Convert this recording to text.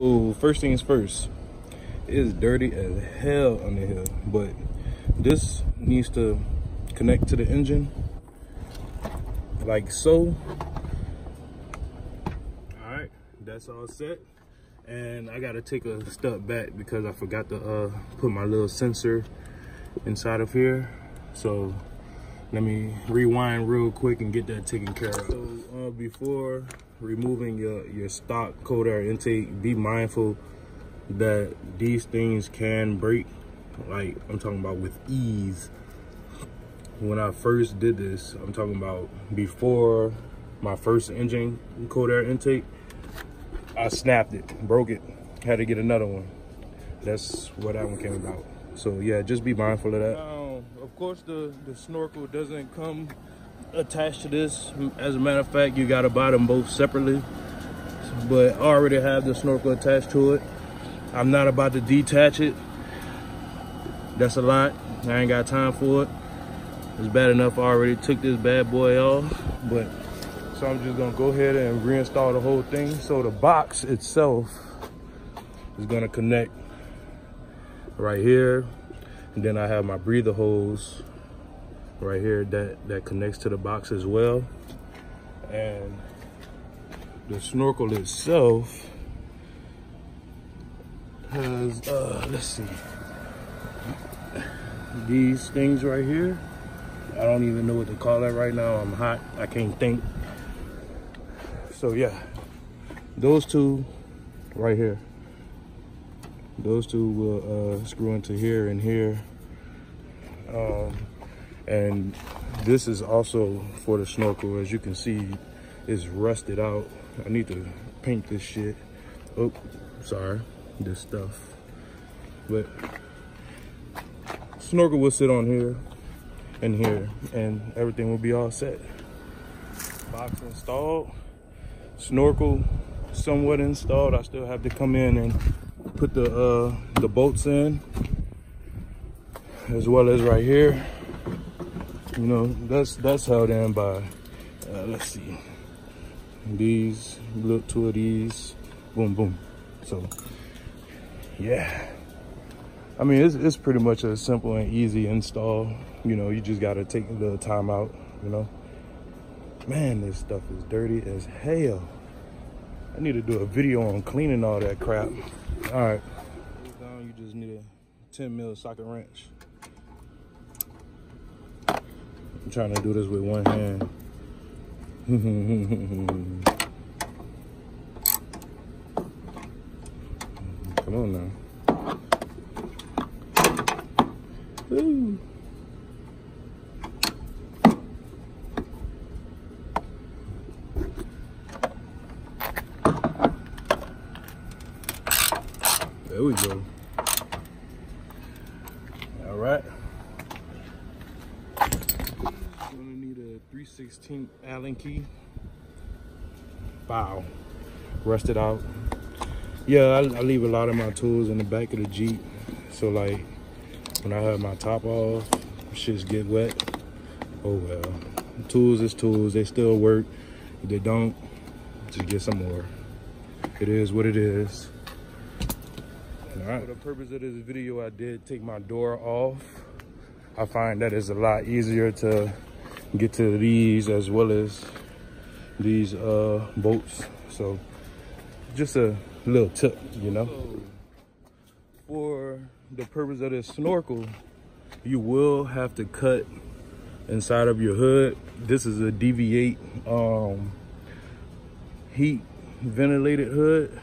Oh, first things first, it's dirty as hell under here, but this needs to connect to the engine like so. All right, that's all set. And I gotta take a step back because I forgot to put my little sensor inside of here. So let me rewind real quick and get that taken care of. So before removing your stock cold air intake, be mindful that these things can break. Like, I'm talking about with ease. When I first did this, I'm talking about before my first engine cold air intake, I snapped it, broke it, had to get another one. That's where that one came about. So yeah, just be mindful of that. Now, of course, the snorkel doesn't come attached to this. As a matter of fact, you gotta buy them both separately. But I already have the snorkel attached to it. I'm not about to detach it. That's a lot. I ain't got time for it. It's bad enough I already took this bad boy off. But so I'm just gonna go ahead and reinstall the whole thing. So the box itself is gonna connect right here. And then I have my breather hose right here that connects to the box as well. And the snorkel itself has, let's see, these things right here. I don't even know what to call that right now. I'm hot, I can't think. So yeah, those two right here, those two will screw into here and here. And this is also for the snorkel. As you can see, it's rusted out. I need to paint this shit. Oh, sorry, this stuff. But snorkel will sit on here and here, and everything will be all set. Box installed, snorkel somewhat installed. I still have to come in and put the bolts in, as well as right here. You know, that's held in by, let's see, these, look, two of these, boom, boom. So, yeah. I mean, it's pretty much a simple and easy install. You know, you just gotta take a little time out, you know. Man, this stuff is dirty as hell. I need to do a video on cleaning all that crap. All right. Down, you just need a 10 mil socket wrench. I'm trying to do this with one hand. Come on now. Woo. There we go. All right. Gonna need a 3/16 Allen key. Wow. Rusted out. Yeah, I leave a lot of my tools in the back of the Jeep. So like, when I have my top off, shits get wet. Oh well. Tools is tools. They still work. If they don't, just get some more. It is what it is. All right. For the purpose of this video, I did take my door off. I find that it's a lot easier to get to these as well as these bolts. So just a little tip, you know. So, for the purpose of this snorkel, you will have to cut inside of your hood. This is a DV8 heat ventilated hood.